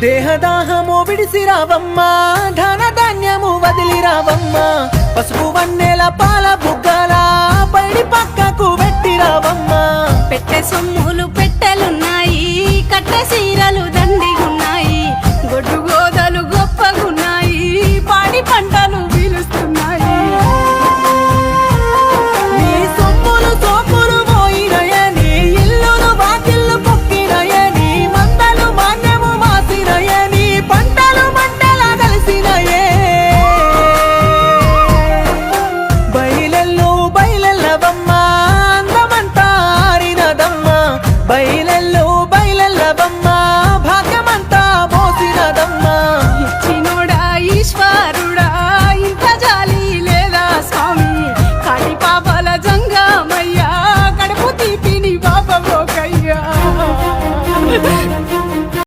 దేహదాహము విడిసి రావమ్మా, ధన ధాన్యము వదిలి రావమ్మా, పసుపు వన్నెల పాల బుగ్గల పైడి పక్కకు పెట్టి రావమ్మా. పెట్టె సొమ్ములు పెట్టెలున్న